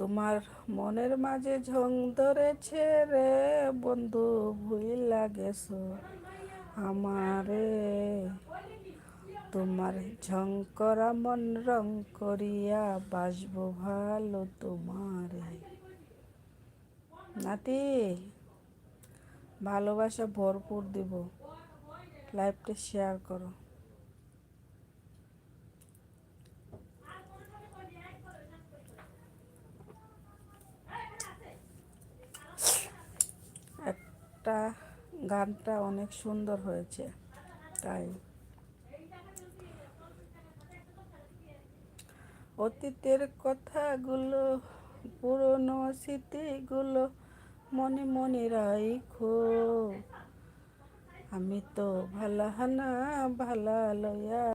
তোমার মনের মাঝে ঝং ধরেছে রে বন্ধু, ভুইলা গেছো আমারে। তোমার ঝং করা মন রং করিয়া বাসবো ভালো তোমারে। নাতি, ভালোবাসা ভরপুর দিব, লাইভটা শেয়ার করো। একটা গানটা অনেক সুন্দর হয়েছে, তাই অতীতের কথাগুলো, পুরনো স্মৃতিগুলো মনে মনে রাখো। আমি তো ভালা হানা ভালা লয়া